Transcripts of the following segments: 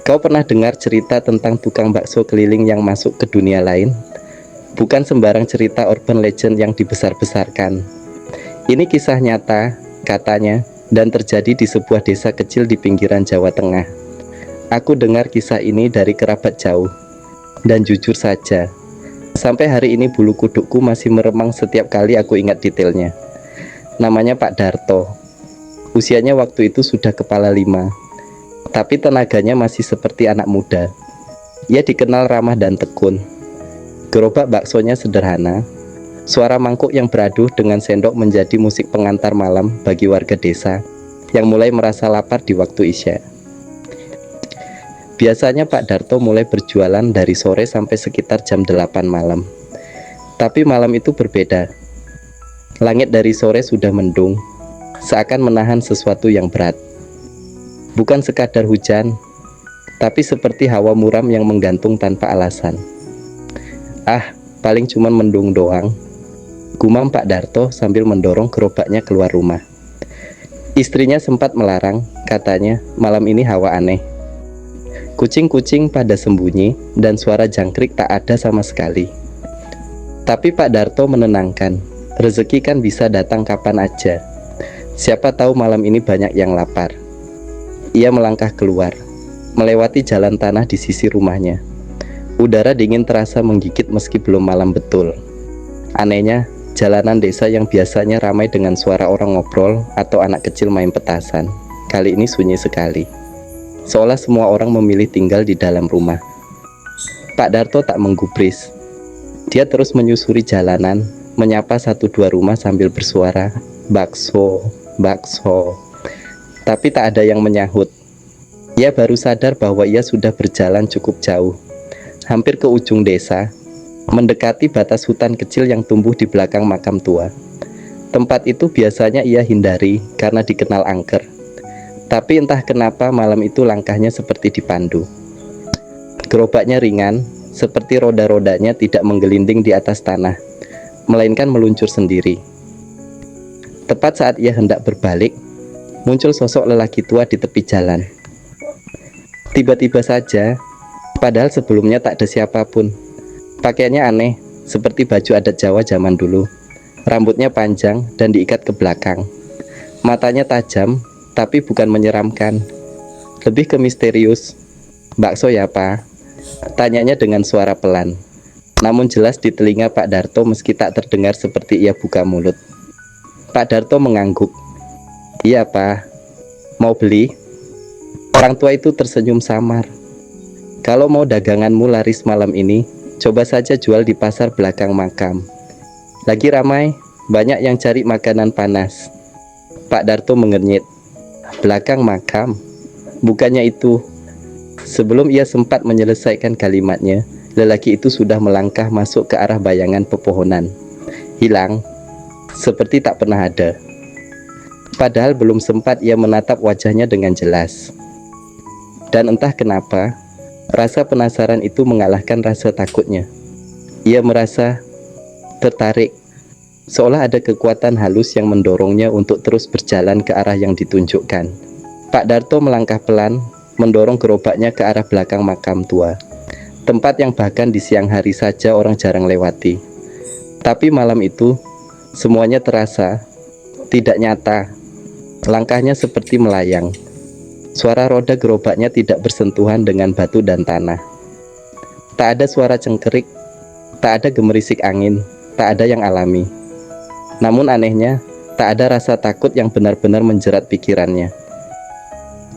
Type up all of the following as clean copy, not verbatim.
Kau pernah dengar cerita tentang tukang bakso keliling yang masuk ke dunia lain? Bukan sembarang cerita urban legend yang dibesar-besarkan. Ini kisah nyata, katanya, dan terjadi di sebuah desa kecil di pinggiran Jawa Tengah. Aku dengar kisah ini dari kerabat jauh, dan jujur saja, sampai hari ini bulu kudukku masih meremang setiap kali aku ingat detailnya. Namanya Pak Darto. Usianya waktu itu sudah kepala 5, tapi tenaganya masih seperti anak muda. Ia dikenal ramah dan tekun. Gerobak baksonya sederhana. Suara mangkuk yang beradu dengan sendok menjadi musik pengantar malam bagi warga desa yang mulai merasa lapar di waktu isya. Biasanya Pak Darto mulai berjualan dari sore sampai sekitar jam 8 malam. Tapi malam itu berbeda. Langit dari sore sudah mendung, seakan menahan sesuatu yang berat. Bukan sekadar hujan, tapi seperti hawa muram yang menggantung tanpa alasan. Ah, paling cuman mendung doang, gumam Pak Darto sambil mendorong gerobaknya keluar rumah. Istrinya sempat melarang, katanya malam ini hawa aneh. Kucing-kucing pada sembunyi dan suara jangkrik tak ada sama sekali. Tapi Pak Darto menenangkan, rezeki kan bisa datang kapan aja. Siapa tahu malam ini banyak yang lapar. Ia melangkah keluar, melewati jalan tanah di sisi rumahnya. Udara dingin terasa menggigit meski belum malam betul. Anehnya, jalanan desa yang biasanya ramai dengan suara orang ngobrol atau anak kecil main petasan, kali ini sunyi sekali. Seolah semua orang memilih tinggal di dalam rumah. Pak Darto tak menggubris. Dia terus menyusuri jalanan, menyapa 1-2 rumah sambil bersuara, "Bakso, bakso." Tapi tak ada yang menyahut. Ia baru sadar bahwa ia sudah berjalan cukup jauh, hampir ke ujung desa, mendekati batas hutan kecil yang tumbuh di belakang makam tua. Tempat itu biasanya ia hindari karena dikenal angker. Tapi entah kenapa malam itu langkahnya seperti dipandu. Gerobaknya ringan, seperti roda-rodanya tidak menggelinding di atas tanah, melainkan meluncur sendiri. Tepat saat ia hendak berbalik, muncul sosok lelaki tua di tepi jalan. Tiba-tiba saja, padahal sebelumnya tak ada siapapun. Pakaiannya aneh, seperti baju adat Jawa zaman dulu. Rambutnya panjang dan diikat ke belakang. Matanya tajam, tapi bukan menyeramkan. Lebih ke misterius. "Bakso ya, Pak?" tanyanya dengan suara pelan. Namun jelas di telinga Pak Darto meski tak terdengar seperti ia buka mulut. Pak Darto mengangguk. "Iya, Pak. Mau beli?" Orang tua itu tersenyum samar. "Kalau mau daganganmu laris malam ini, coba saja jual di pasar belakang makam. Lagi ramai, banyak yang cari makanan panas." Pak Darto mengernyit. "Belakang makam? Bukannya itu?" Sebelum ia sempat menyelesaikan kalimatnya, lelaki itu sudah melangkah masuk ke arah bayangan pepohonan. Hilang, seperti tak pernah ada. Padahal belum sempat ia menatap wajahnya dengan jelas. Dan entah kenapa, rasa penasaran itu mengalahkan rasa takutnya. Ia merasa tertarik, seolah ada kekuatan halus yang mendorongnya untuk terus berjalan ke arah yang ditunjukkan. Pak Darto melangkah pelan, mendorong gerobaknya ke arah belakang makam tua, tempat yang bahkan di siang hari saja orang jarang lewati. Tapi malam itu, semuanya terasa tidak nyata. Langkahnya seperti melayang. Suara roda gerobaknya tidak bersentuhan dengan batu dan tanah. Tak ada suara cengkerik, tak ada gemerisik angin, tak ada yang alami. Namun anehnya, tak ada rasa takut yang benar-benar menjerat pikirannya.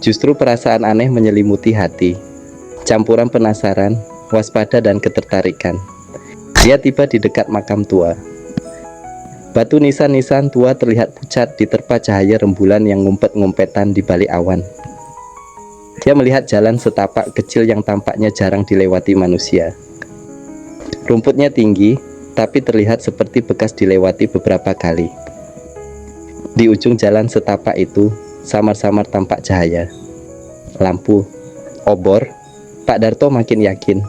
Justru perasaan aneh menyelimuti hati, campuran penasaran, waspada dan ketertarikan. Dia tiba di dekat makam tua. Batu nisan-nisan tua terlihat pucat diterpa cahaya rembulan yang ngumpet-ngumpetan di balik awan. Dia melihat jalan setapak kecil yang tampaknya jarang dilewati manusia. Rumputnya tinggi, tapi terlihat seperti bekas dilewati beberapa kali. Di ujung jalan setapak itu, samar-samar tampak cahaya. Lampu, obor. Pak Darto makin yakin.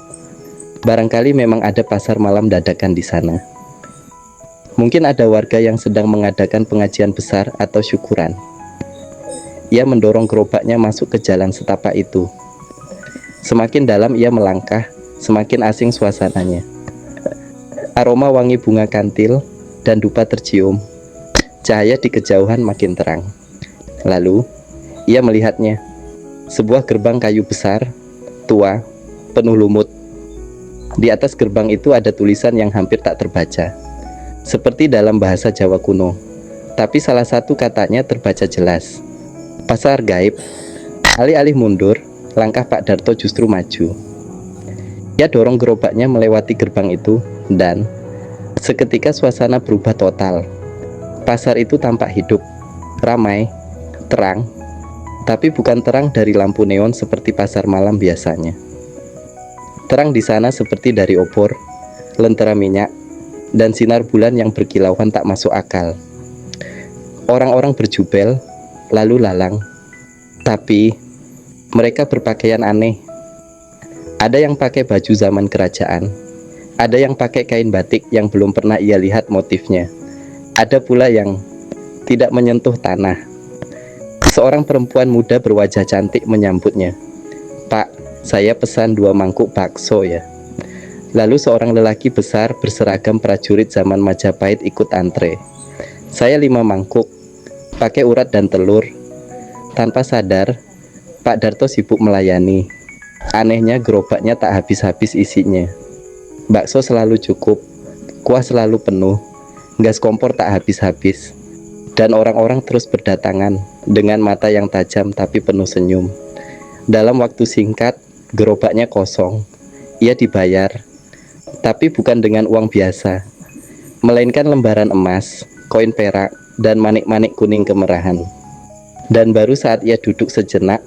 Barangkali memang ada pasar malam dadakan di sana. Mungkin ada warga yang sedang mengadakan pengajian besar atau syukuran. Ia mendorong gerobaknya masuk ke jalan setapak itu. Semakin dalam ia melangkah, semakin asing suasananya. Aroma wangi bunga kantil dan dupa tercium. Cahaya di kejauhan makin terang. Lalu, ia melihatnya. Sebuah gerbang kayu besar, tua, penuh lumut. Di atas gerbang itu ada tulisan yang hampir tak terbaca, seperti dalam bahasa Jawa kuno. Tapi salah satu katanya terbaca jelas. Pasar gaib. Alih-alih mundur, langkah Pak Darto justru maju. Ia dorong gerobaknya melewati gerbang itu, dan seketika suasana berubah total. Pasar itu tampak hidup, ramai, terang, tapi bukan terang dari lampu neon seperti pasar malam biasanya. Terang di sana seperti dari obor, lentera minyak, dan sinar bulan yang berkilauan tak masuk akal. Orang-orang berjubel, lalu lalang, tapi mereka berpakaian aneh. Ada yang pakai baju zaman kerajaan, ada yang pakai kain batik yang belum pernah ia lihat motifnya, ada pula yang tidak menyentuh tanah. Seorang perempuan muda berwajah cantik menyambutnya. "Pak, saya pesan 2 mangkuk bakso ya." Lalu seorang lelaki besar berseragam prajurit zaman Majapahit ikut antre. "Saya 5 mangkuk, pakai urat dan telur." Tanpa sadar, Pak Darto sibuk melayani. Anehnya gerobaknya tak habis-habis isinya. Bakso selalu cukup, kuah selalu penuh, gas kompor tak habis-habis. Dan orang-orang terus berdatangan dengan mata yang tajam tapi penuh senyum. Dalam waktu singkat, gerobaknya kosong. Ia dibayar, tapi bukan dengan uang biasa, melainkan lembaran emas, koin perak, dan manik-manik kuning kemerahan. Dan baru saat ia duduk sejenak,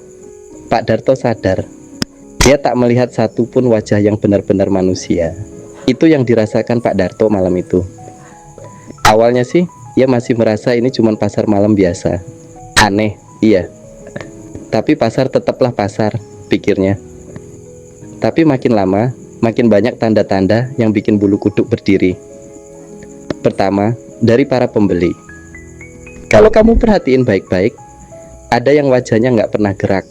Pak Darto sadar. Dia tak melihat satu pun wajah yang benar-benar manusia. Itu yang dirasakan Pak Darto malam itu. Awalnya sih, ia masih merasa ini cuma pasar malam biasa. Aneh, iya. Tapi pasar tetaplah pasar, pikirnya. Tapi makin lama, makin banyak tanda-tanda yang bikin bulu kuduk berdiri. Pertama, dari para pembeli. Kalau kamu perhatiin baik-baik, ada yang wajahnya nggak pernah gerak,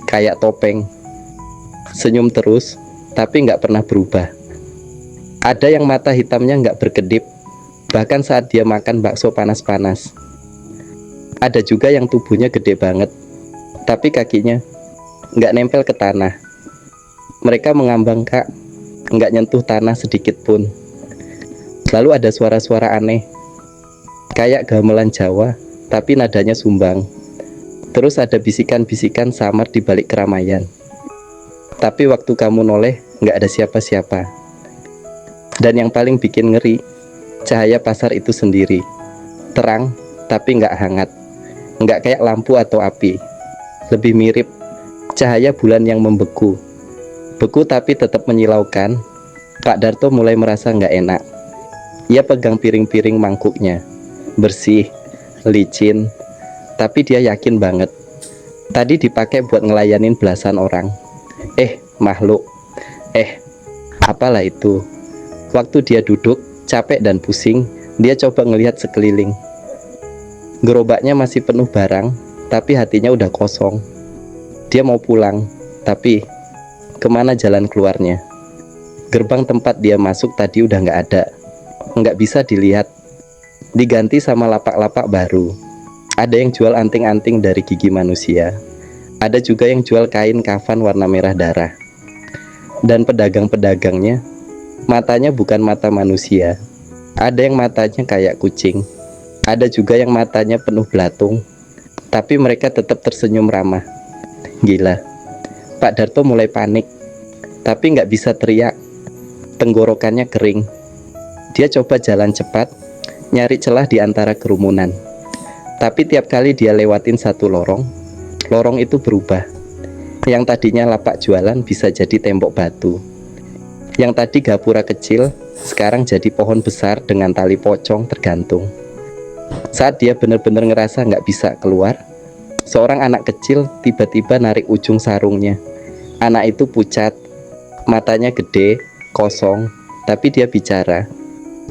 kayak topeng. Senyum terus, tapi nggak pernah berubah. Ada yang mata hitamnya nggak berkedip, bahkan saat dia makan bakso panas-panas. Ada juga yang tubuhnya gede banget, tapi kakinya nggak nempel ke tanah. Mereka mengambang, Kak, nggak nyentuh tanah sedikit pun. Lalu ada suara-suara aneh, kayak gamelan Jawa, tapi nadanya sumbang. Terus ada bisikan-bisikan samar di balik keramaian. Tapi waktu kamu noleh, nggak ada siapa-siapa. Dan yang paling bikin ngeri, cahaya pasar itu sendiri. Terang, tapi nggak hangat. Nggak kayak lampu atau api. Lebih mirip cahaya bulan yang membeku. Beku tapi tetap menyilaukan. Pak Darto mulai merasa nggak enak. Ia pegang piring-piring mangkuknya. Bersih, licin, tapi dia yakin banget tadi dipakai buat ngelayanin belasan orang. Makhluk. Apalah itu. Waktu dia duduk, capek dan pusing, dia coba ngelihat sekeliling. Gerobaknya masih penuh barang, tapi hatinya udah kosong. Dia mau pulang, tapi kemana jalan keluarnya? Gerbang tempat dia masuk tadi udah nggak ada, nggak bisa dilihat. Diganti sama lapak-lapak baru. Ada yang jual anting-anting dari gigi manusia. Ada juga yang jual kain kafan warna merah darah. Dan pedagang-pedagangnya, matanya bukan mata manusia. Ada yang matanya kayak kucing. Ada juga yang matanya penuh belatung. Tapi mereka tetap tersenyum ramah. Gila. Pak Darto mulai panik. Tapi nggak bisa teriak. Tenggorokannya kering. Dia coba jalan cepat, nyari celah di antara kerumunan. Tapi tiap kali dia lewatin satu lorong itu berubah. Yang tadinya lapak jualan bisa jadi tembok batu. Yang tadi gapura kecil, sekarang jadi pohon besar dengan tali pocong tergantung. Saat dia benar-benar ngerasa nggak bisa keluar, seorang anak kecil tiba-tiba narik ujung sarungnya. Anak itu pucat, matanya gede, kosong, tapi dia bicara.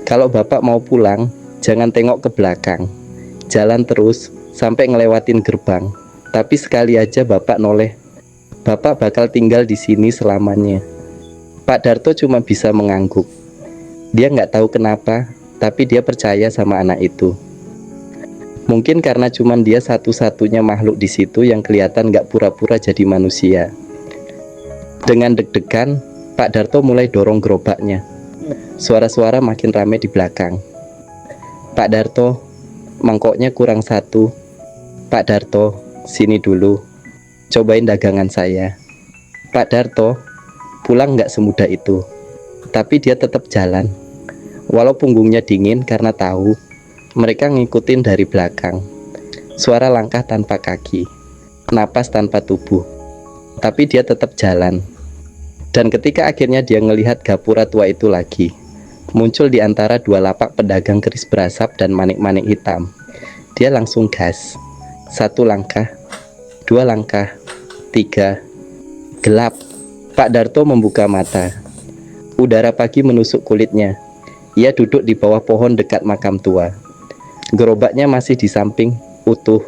Kalau bapak mau pulang, jangan tengok ke belakang. Jalan terus sampai ngelewatin gerbang. Tapi sekali aja bapak noleh, Bapak bakal tinggal di sini selamanya. Pak Darto cuma bisa mengangguk. Dia nggak tahu kenapa, tapi dia percaya sama anak itu. Mungkin karena cuman dia satu-satunya makhluk di situ yang kelihatan nggak pura-pura jadi manusia. Dengan deg-degan, Pak Darto mulai dorong gerobaknya. Suara-suara makin ramai di belakang. Pak Darto, mangkoknya kurang satu. Pak Darto, sini dulu. Cobain dagangan saya. Pak Darto, pulang nggak semudah itu. Tapi dia tetap jalan. Walau punggungnya dingin karena tahu mereka ngikutin dari belakang. Suara langkah tanpa kaki, napas tanpa tubuh. Tapi dia tetap jalan. Dan ketika akhirnya dia ngelihat gapura tua itu lagi, muncul di antara dua lapak pedagang keris berasap dan manik-manik hitam. Dia langsung gas. Satu langkah, dua langkah, tiga. Gelap. Pak Darto membuka mata. Udara pagi menusuk kulitnya. Ia duduk di bawah pohon dekat makam tua. Gerobaknya masih di samping, utuh.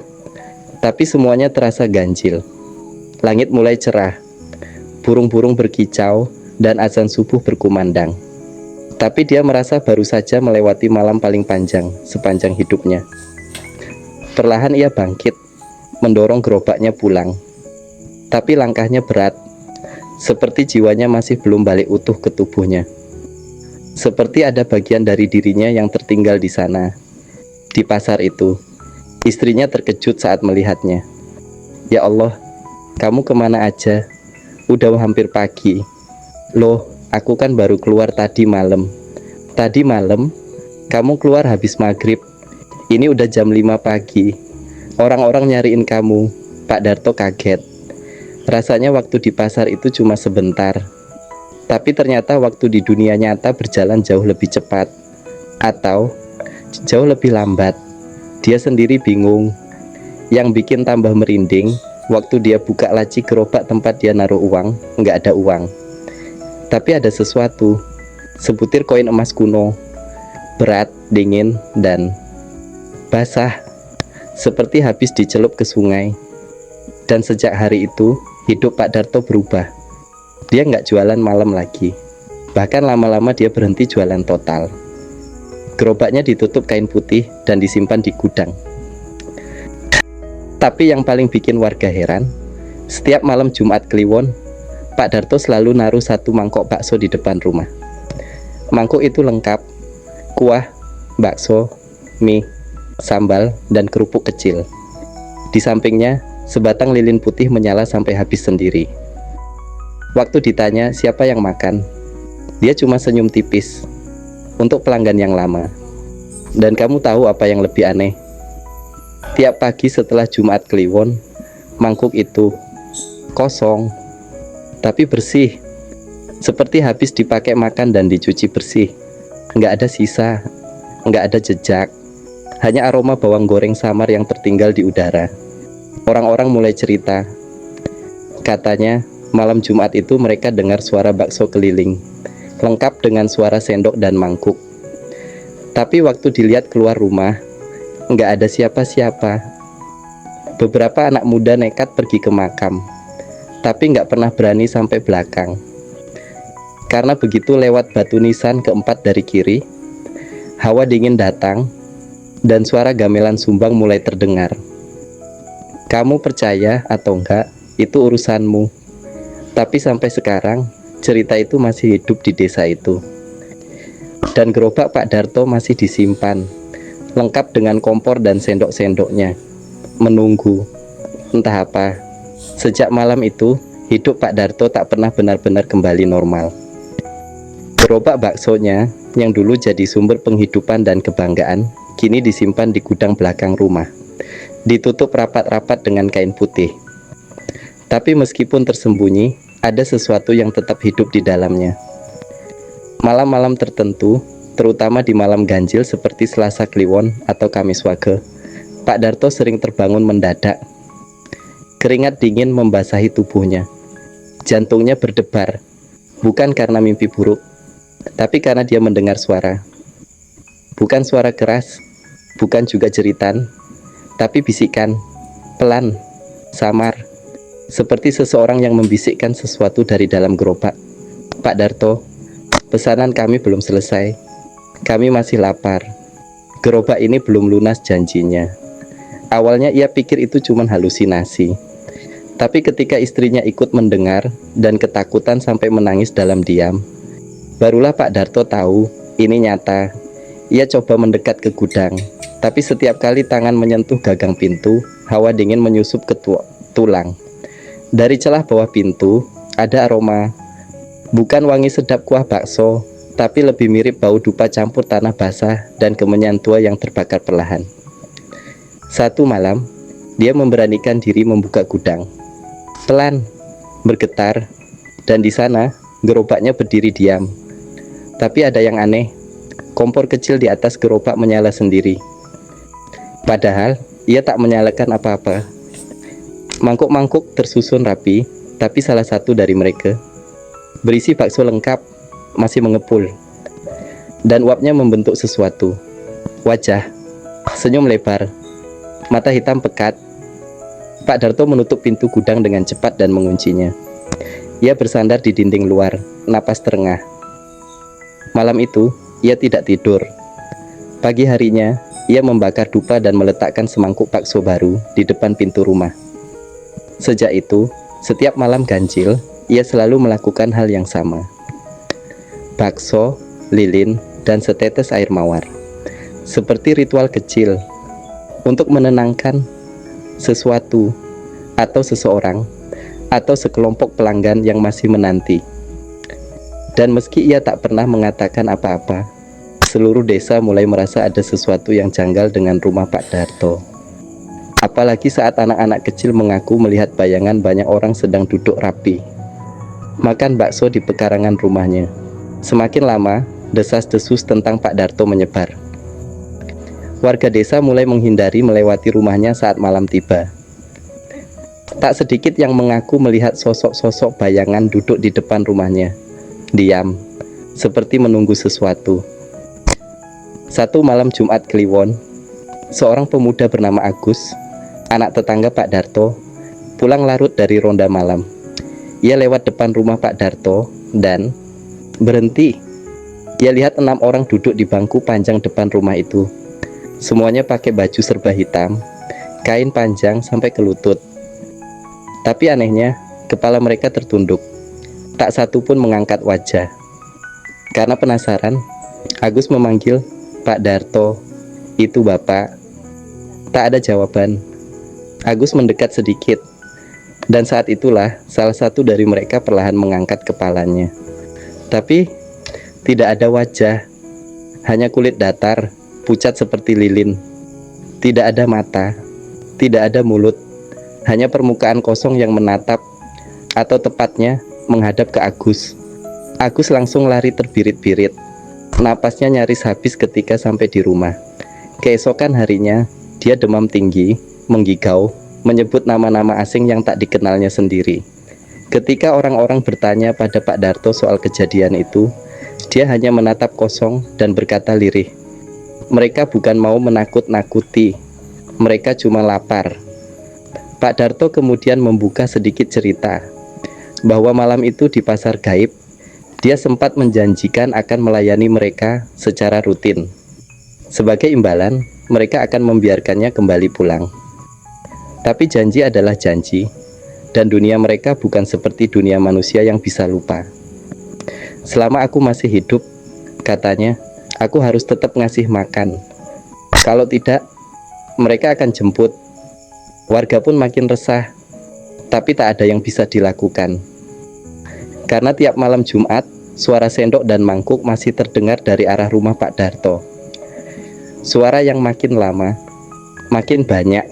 Tapi semuanya terasa ganjil. Langit mulai cerah. Burung-burung berkicau dan azan subuh berkumandang. Tapi dia merasa baru saja melewati malam paling panjang sepanjang hidupnya. Perlahan ia bangkit, mendorong gerobaknya pulang. Tapi langkahnya berat, seperti jiwanya masih belum balik utuh ke tubuhnya. Seperti ada bagian dari dirinya yang tertinggal di sana, di pasar itu. Istrinya terkejut saat melihatnya. Ya Allah, kamu kemana aja? Udah hampir pagi. Loh, aku kan baru keluar tadi malam. Tadi malam? Kamu keluar habis maghrib. Ini udah jam 5 pagi. Orang-orang nyariin kamu. Pak Darto kaget. Rasanya waktu di pasar itu cuma sebentar. Tapi ternyata waktu di dunia nyata berjalan jauh lebih cepat. Atau jauh lebih lambat. Dia sendiri bingung. Yang bikin tambah merinding, waktu dia buka laci gerobak tempat dia naruh uang, nggak ada uang. Tapi ada sesuatu. Sebutir koin emas kuno. Berat, dingin, dan basah. Seperti habis dicelup ke sungai. Dan sejak hari itu, hidup Pak Darto berubah. Dia nggak jualan malam lagi. Bahkan lama-lama dia berhenti jualan total. Gerobaknya ditutup kain putih dan disimpan di gudang. Tapi yang paling bikin warga heran, setiap malam Jumat Kliwon, Pak Darto selalu naruh satu mangkok bakso di depan rumah. Mangkok itu lengkap, kuah, bakso, mie, sambal, dan kerupuk kecil. Di sampingnya, sebatang lilin putih menyala sampai habis sendiri. Waktu ditanya siapa yang makan, dia cuma senyum tipis. Untuk pelanggan yang lama. Dan kamu tahu apa yang lebih aneh? Tiap pagi setelah Jumat Kliwon, mangkuk itu kosong, tapi bersih. Seperti habis dipakai makan dan dicuci bersih. Nggak ada sisa, nggak ada jejak. Hanya aroma bawang goreng samar yang tertinggal di udara. Orang-orang mulai cerita. Katanya, malam Jumat itu mereka dengar suara bakso keliling, lengkap dengan suara sendok dan mangkuk. Tapi waktu dilihat keluar rumah, nggak ada siapa-siapa. Beberapa anak muda nekat pergi ke makam, tapi nggak pernah berani sampai belakang. Karena begitu lewat batu nisan keempat dari kiri, hawa dingin datang, dan suara gamelan sumbang mulai terdengar. Kamu percaya atau enggak, itu urusanmu. Tapi sampai sekarang, cerita itu masih hidup di desa itu. Dan gerobak Pak Darto masih disimpan, lengkap dengan kompor dan sendok-sendoknya, menunggu. Entah apa, sejak malam itu, hidup Pak Darto tak pernah benar-benar kembali normal. Gerobak baksonya, yang dulu jadi sumber penghidupan dan kebanggaan, kini disimpan di gudang belakang rumah, ditutup rapat-rapat dengan kain putih. Tapi meskipun tersembunyi, ada sesuatu yang tetap hidup di dalamnya. Malam-malam tertentu, terutama di malam ganjil seperti Selasa Kliwon atau Kamis Wage, Pak Darto sering terbangun mendadak. Keringat dingin membasahi tubuhnya. Jantungnya berdebar, bukan karena mimpi buruk, tapi karena dia mendengar suara. Bukan suara keras, bukan juga jeritan, tapi bisikan, pelan, samar. seperti seseorang yang membisikkan sesuatu dari dalam gerobak. "Pak Darto, pesanan kami belum selesai. Kami masih lapar. Gerobak ini belum lunas janjinya." Awalnya ia pikir itu cuma halusinasi. Tapi ketika istrinya ikut mendengar dan ketakutan sampai menangis dalam diam, barulah Pak Darto tahu ini nyata. Ia coba mendekat ke gudang, tapi setiap kali tangan menyentuh gagang pintu, hawa dingin menyusup ke tulang. Dari celah bawah pintu ada aroma, bukan wangi sedap kuah bakso, tapi lebih mirip bau dupa campur tanah basah dan kemenyan tua yang terbakar perlahan. Satu malam, dia memberanikan diri membuka gudang. Pelan, bergetar, dan di sana gerobaknya berdiri diam. Tapi ada yang aneh, kompor kecil di atas gerobak menyala sendiri. Padahal ia tak menyalakan apa-apa. Mangkuk-mangkuk tersusun rapi, tapi salah satu dari mereka berisi bakso lengkap, masih mengepul. Dan uapnya membentuk sesuatu. Wajah, senyum lebar, mata hitam pekat. Pak Darto menutup pintu gudang dengan cepat dan menguncinya. Ia bersandar di dinding luar, napas terengah. Malam itu, ia tidak tidur. Pagi harinya, ia membakar dupa dan meletakkan semangkuk bakso baru di depan pintu rumah. Sejak itu, setiap malam ganjil, ia selalu melakukan hal yang sama. Bakso, lilin, dan setetes air mawar. Seperti ritual kecil, untuk menenangkan sesuatu, atau seseorang, atau sekelompok pelanggan yang masih menanti. Dan meski ia tak pernah mengatakan apa-apa, seluruh desa mulai merasa ada sesuatu yang janggal dengan rumah Pak Darto. Apalagi saat anak-anak kecil mengaku melihat bayangan banyak orang sedang duduk rapi, makan bakso di pekarangan rumahnya. Semakin lama, desas-desus tentang Pak Darto menyebar. Warga desa mulai menghindari melewati rumahnya saat malam tiba. Tak sedikit yang mengaku melihat sosok-sosok bayangan duduk di depan rumahnya, diam, seperti menunggu sesuatu. Satu malam Jumat Kliwon, seorang pemuda bernama Agus, anak tetangga Pak Darto, pulang larut dari ronda malam. Ia lewat depan rumah Pak Darto dan berhenti. Ia lihat 6 orang duduk di bangku panjang depan rumah itu. Semuanya pakai baju serba hitam, kain panjang sampai ke lutut. Tapi anehnya, kepala mereka tertunduk. Tak satu pun mengangkat wajah. Karena penasaran, Agus memanggil, "Pak Darto, itu Bapak." Tak ada jawaban. Agus mendekat sedikit. Dan saat itulah salah satu dari mereka perlahan mengangkat kepalanya. Tapi tidak ada wajah, hanya kulit datar, pucat seperti lilin. Tidak ada mata, tidak ada mulut, hanya permukaan kosong yang menatap, atau tepatnya menghadap ke Agus. Agus langsung lari terbirit-birit. Napasnya nyaris habis ketika sampai di rumah. Keesokan harinya, dia demam tinggi, menggigau, menyebut nama-nama asing yang tak dikenalnya sendiri. Ketika orang-orang bertanya pada Pak Darto soal kejadian itu, dia hanya menatap kosong dan berkata lirih, "Mereka bukan mau menakut-nakuti, mereka cuma lapar." Pak Darto kemudian membuka sedikit cerita bahwa malam itu di pasar gaib, dia sempat menjanjikan akan melayani mereka secara rutin. Sebagai imbalan, mereka akan membiarkannya kembali pulang. Tapi janji adalah janji, dan dunia mereka bukan seperti dunia manusia yang bisa lupa. "Selama aku masih hidup," katanya, "aku harus tetap ngasih makan. Kalau tidak, mereka akan jemput." Warga pun makin resah, tapi tak ada yang bisa dilakukan. Karena tiap malam Jumat, suara sendok dan mangkuk masih terdengar dari arah rumah Pak Darto. Suara yang makin lama, makin banyak.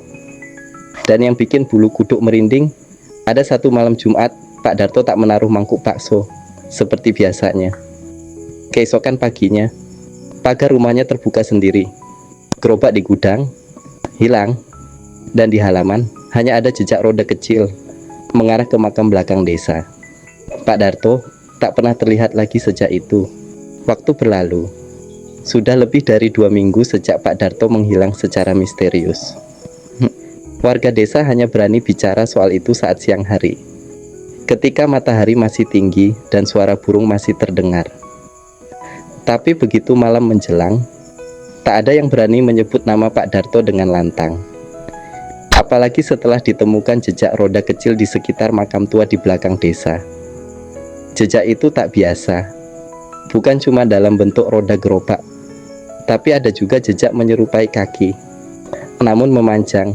Dan yang bikin bulu kuduk merinding, ada satu malam Jumat, Pak Darto tak menaruh mangkuk bakso, seperti biasanya. Keesokan paginya, pagar rumahnya terbuka sendiri. Gerobak di gudang hilang, dan di halaman hanya ada jejak roda kecil mengarah ke makam belakang desa. Pak Darto tak pernah terlihat lagi sejak itu. Waktu berlalu. Sudah lebih dari 2 minggu sejak Pak Darto menghilang secara misterius. Warga desa hanya berani bicara soal itu saat siang hari, ketika matahari masih tinggi dan suara burung masih terdengar. Tapi begitu malam menjelang, tak ada yang berani menyebut nama Pak Darto dengan lantang. Apalagi setelah ditemukan jejak roda kecil di sekitar makam tua di belakang desa. Jejak itu tak biasa, bukan cuma dalam bentuk roda gerobak, tapi ada juga jejak menyerupai kaki, namun memanjang,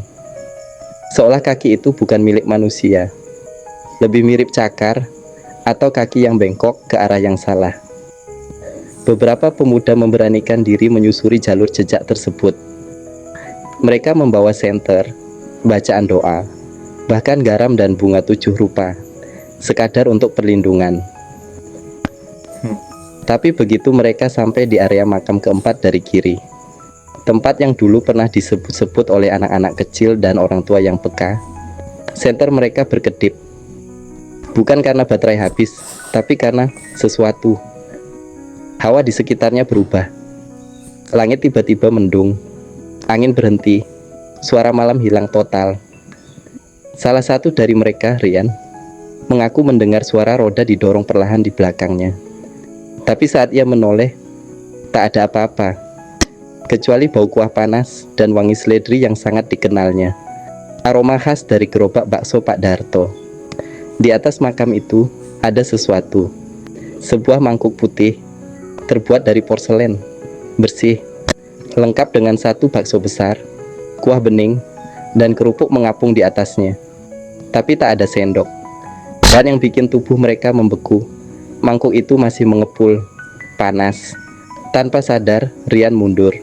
seolah kaki itu bukan milik manusia, lebih mirip cakar atau kaki yang bengkok ke arah yang salah. Beberapa pemuda memberanikan diri menyusuri jalur jejak tersebut. Mereka membawa senter, bacaan doa, bahkan garam dan bunga 7 rupa, sekadar untuk perlindungan. Tapi begitu mereka sampai di area makam keempat dari kiri, tempat yang dulu pernah disebut-sebut oleh anak-anak kecil dan orang tua yang peka, senter mereka berkedip. Bukan karena baterai habis, tapi karena sesuatu. Hawa di sekitarnya berubah. Langit tiba-tiba mendung, angin berhenti, suara malam hilang total. Salah satu dari mereka, Rian, mengaku mendengar suara roda didorong perlahan di belakangnya. Tapi saat ia menoleh, tak ada apa-apa, kecuali bau kuah panas dan wangi seledri yang sangat dikenalnya. Aroma khas dari gerobak bakso Pak Darto. Di atas makam itu ada sesuatu. Sebuah mangkuk putih, terbuat dari porselen, bersih, lengkap dengan satu bakso besar, kuah bening, dan kerupuk mengapung di atasnya. Tapi tak ada sendok. Dan yang bikin tubuh mereka membeku, mangkuk itu masih mengepul, panas. Tanpa sadar, Rian mundur.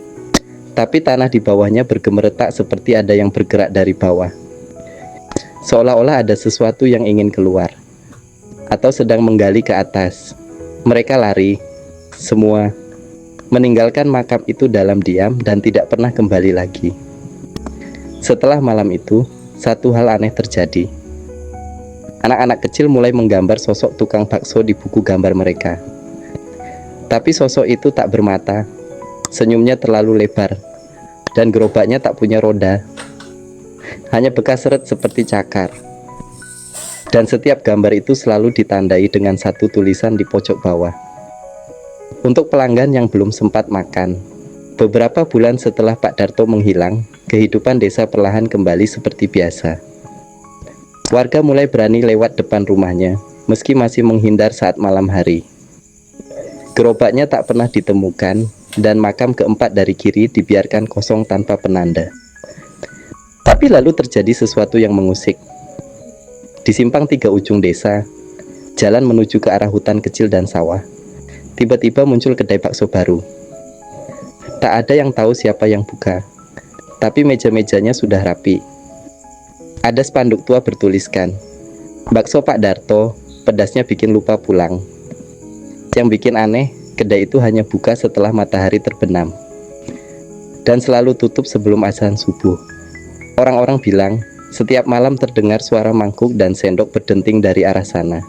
Tapi tanah di bawahnya bergemeretak seperti ada yang bergerak dari bawah. Seolah-olah ada sesuatu yang ingin keluar, atau sedang menggali ke atas. Mereka lari, semua, meninggalkan makam itu dalam diam dan tidak pernah kembali lagi. Setelah malam itu, satu hal aneh terjadi. Anak-anak kecil mulai menggambar sosok tukang bakso di buku gambar mereka. Tapi sosok itu tak bermata, senyumnya terlalu lebar, dan gerobaknya tak punya roda. Hanya bekas seret seperti cakar. Dan setiap gambar itu selalu ditandai dengan satu tulisan di pojok bawah. Untuk pelanggan yang belum sempat makan. Beberapa bulan setelah Pak Darto menghilang, kehidupan desa perlahan kembali seperti biasa. Warga mulai berani lewat depan rumahnya, meski masih menghindar saat malam hari. Gerobaknya tak pernah ditemukan, dan makam keempat dari kiri dibiarkan kosong tanpa penanda. Tapi lalu terjadi sesuatu yang mengusik. Di simpang 3 ujung desa, jalan menuju ke arah hutan kecil dan sawah, tiba-tiba muncul kedai bakso baru. Tak ada yang tahu siapa yang buka, tapi meja-mejanya sudah rapi. Ada spanduk tua bertuliskan, "Bakso Pak Darto, pedasnya bikin lupa pulang." Yang bikin aneh, kedai itu hanya buka setelah matahari terbenam, dan selalu tutup sebelum azan subuh. Orang-orang bilang, setiap malam terdengar suara mangkuk dan sendok berdenting dari arah sana.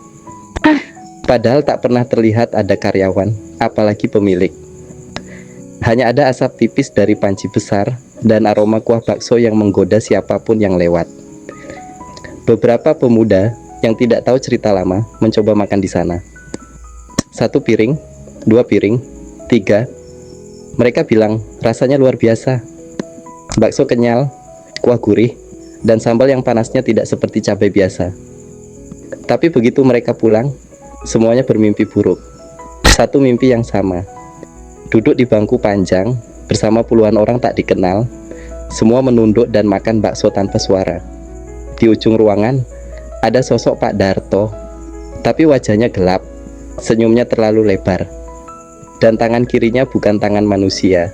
Padahal tak pernah terlihat ada karyawan, apalagi pemilik. Hanya ada asap tipis dari panci besar, dan aroma kuah bakso yang menggoda siapapun yang lewat. Beberapa pemuda yang tidak tahu cerita lama mencoba makan di sana. 1 piring, 2 piring, 3. Mereka bilang rasanya luar biasa. Bakso kenyal, kuah gurih, dan sambal yang panasnya tidak seperti cabai biasa. Tapi begitu mereka pulang, semuanya bermimpi buruk. Satu mimpi yang sama. Duduk di bangku panjang bersama puluhan orang tak dikenal, semua menunduk dan makan bakso tanpa suara. Di ujung ruangan, ada sosok Pak Darto, tapi wajahnya gelap, senyumnya terlalu lebar. Dan tangan kirinya bukan tangan manusia,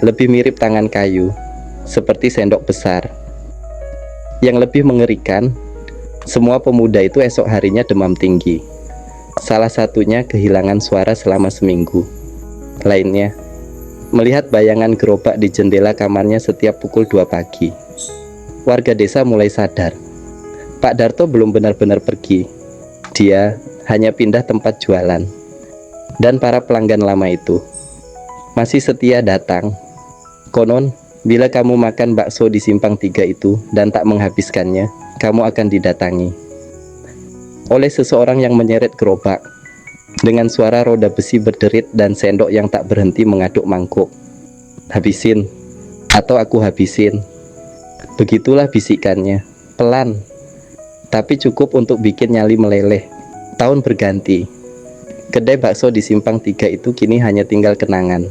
lebih mirip tangan kayu, seperti sendok besar. Yang lebih mengerikan, semua pemuda itu esok harinya demam tinggi. Salah satunya kehilangan suara selama seminggu. Lainnya, melihat bayangan gerobak di jendela kamarnya setiap pukul 2 pagi. Warga desa mulai sadar, Pak Darto belum benar-benar pergi. Dia hanya pindah tempat jualan. Dan para pelanggan lama itu masih setia datang. Konon, Bila kamu makan bakso di simpang 3 itu dan tak menghabiskannya, kamu akan didatangi oleh seseorang yang menyeret gerobak dengan suara roda besi berderit dan sendok yang tak berhenti mengaduk mangkuk. Habisin, atau aku habisin. Begitulah bisikannya, pelan, tapi cukup untuk bikin nyali meleleh. Tahun berganti. Kedai bakso di simpang 3 itu kini hanya tinggal kenangan.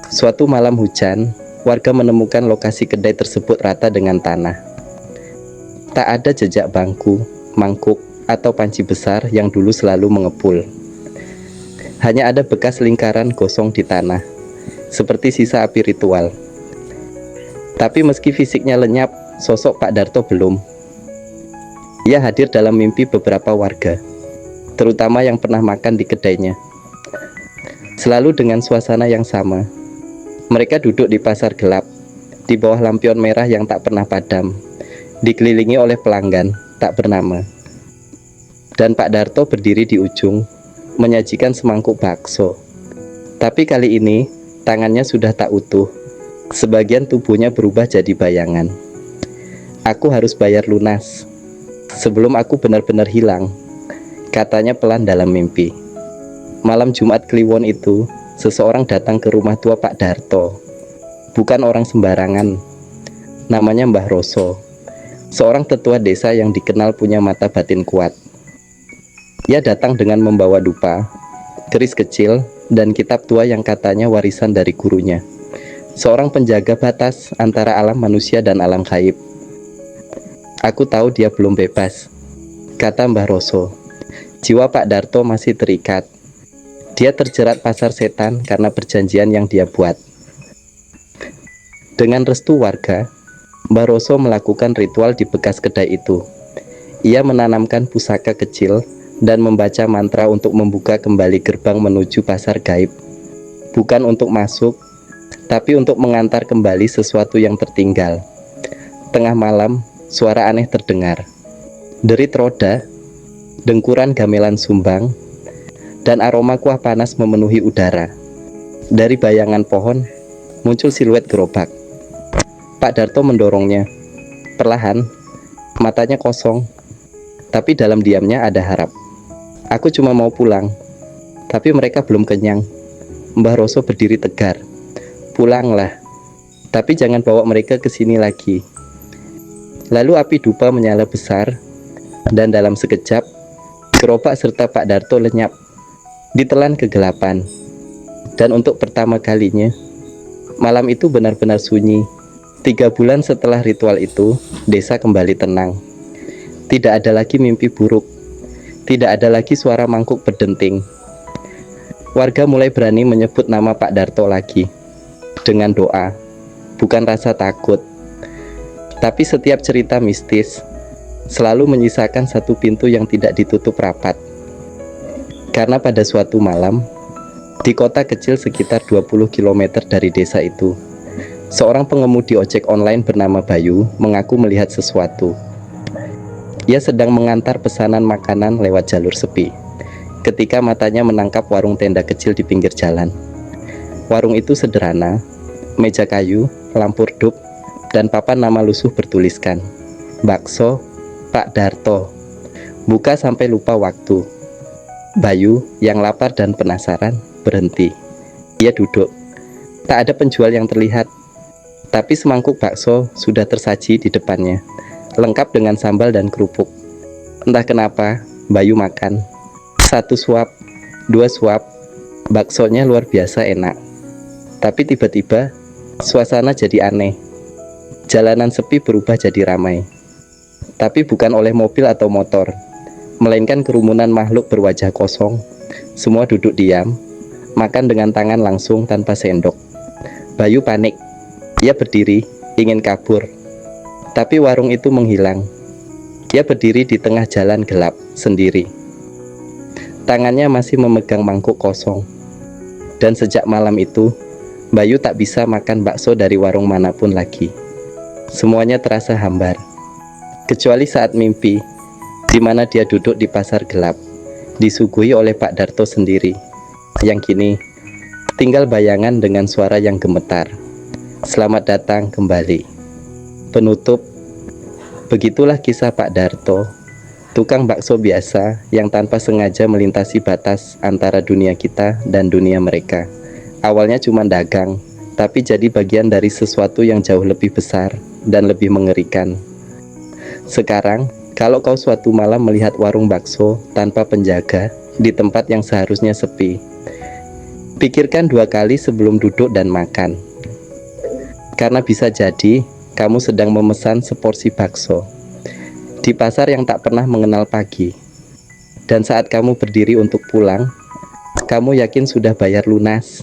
Suatu malam hujan, warga menemukan lokasi kedai tersebut rata dengan tanah. Tak ada jejak bangku, mangkuk, atau panci besar yang dulu selalu mengepul. Hanya ada bekas lingkaran gosong di tanah, seperti sisa api ritual. Tapi meski fisiknya lenyap, sosok Pak Darto belum. Ia hadir dalam mimpi beberapa warga, terutama yang pernah makan di kedainya. Selalu dengan suasana yang sama. Mereka duduk di pasar gelap, di bawah lampion merah yang tak pernah padam, dikelilingi oleh pelanggan tak bernama. Dan Pak Darto berdiri di ujung, menyajikan semangkuk bakso. Tapi kali ini, tangannya sudah tak utuh. Sebagian tubuhnya berubah jadi bayangan. Aku harus bayar lunas sebelum aku benar-benar hilang, katanya pelan dalam mimpi. Malam Jumat Kliwon itu, seseorang datang ke rumah tua Pak Darto. Bukan orang sembarangan. Namanya Mbah Roso, seorang tetua desa yang dikenal punya mata batin kuat. Ia datang dengan membawa dupa, keris kecil, dan kitab tua yang katanya warisan dari gurunya, seorang penjaga batas antara alam manusia dan alam gaib. Aku tahu dia belum bebas, kata Mbah Roso. Jiwa Pak Darto masih terikat. Dia terjerat pasar setan karena perjanjian yang dia buat. Dengan restu warga, Mbah Roso melakukan ritual di bekas kedai itu. Ia menanamkan pusaka kecil dan membaca mantra untuk membuka kembali gerbang menuju pasar gaib. Bukan untuk masuk, tapi untuk mengantar kembali sesuatu yang tertinggal. Tengah malam, suara aneh terdengar. Derit roda, dengkuran gamelan sumbang, dan aroma kuah panas memenuhi udara. Dari bayangan pohon, muncul siluet gerobak. Pak Darto mendorongnya. Perlahan, matanya kosong, tapi dalam diamnya ada harap. Aku cuma mau pulang, tapi mereka belum kenyang. Mbah Roso berdiri tegar. Pulanglah, tapi jangan bawa mereka ke sini lagi. Lalu api dupa menyala besar, dan dalam sekejap, gerobak serta Pak Darto lenyap, ditelan kegelapan. Dan untuk pertama kalinya, malam itu benar-benar sunyi. 3 bulan setelah ritual itu, desa kembali tenang. Tidak ada lagi mimpi buruk. Tidak ada lagi suara mangkuk berdenting. Warga mulai berani menyebut nama Pak Darto lagi. Dengan doa, bukan rasa takut. Tapi setiap cerita mistis selalu menyisakan satu pintu yang tidak ditutup rapat. Karena pada suatu malam, di kota kecil sekitar 20 km dari desa itu, seorang pengemudi ojek online bernama Bayu mengaku melihat sesuatu. Ia sedang mengantar pesanan makanan lewat jalur sepi, ketika matanya menangkap warung tenda kecil di pinggir jalan. Warung itu sederhana, meja kayu, lampu redup, dan papan nama lusuh bertuliskan, "Bakso Pak Darto." Buka sampai lupa waktu. Bayu yang lapar dan penasaran berhenti. Ia duduk. Tak ada penjual yang terlihat, tapi semangkuk bakso sudah tersaji di depannya, lengkap dengan sambal dan kerupuk. Entah kenapa, Bayu makan. 1 suap, 2 suap, baksonya luar biasa enak. Tapi tiba-tiba, suasana jadi aneh. Jalanan sepi berubah jadi ramai. Tapi bukan oleh mobil atau motor, melainkan kerumunan makhluk berwajah kosong. Semua duduk diam, makan dengan tangan langsung tanpa sendok. Bayu panik. Ia berdiri, ingin kabur. Tapi warung itu menghilang. Ia berdiri di tengah jalan gelap, sendiri. Tangannya masih memegang mangkuk kosong. Dan sejak malam itu, Bayu tak bisa makan bakso dari warung manapun lagi. Semuanya terasa hambar. Kecuali saat mimpi, di mana dia duduk di pasar gelap, disuguhi oleh Pak Darto sendiri, yang kini tinggal bayangan dengan suara yang gemetar. Selamat datang kembali. Penutup, begitulah kisah Pak Darto, tukang bakso biasa yang tanpa sengaja melintasi batas antara dunia kita dan dunia mereka. Awalnya cuma dagang, tapi jadi bagian dari sesuatu yang jauh lebih besar dan lebih mengerikan. Sekarang, kalau kau suatu malam melihat warung bakso tanpa penjaga di tempat yang seharusnya sepi, pikirkan 2 kali sebelum duduk dan makan. Karena bisa jadi kamu sedang memesan seporsi bakso di pasar yang tak pernah mengenal pagi. Dan saat kamu berdiri untuk pulang, kamu yakin sudah bayar lunas.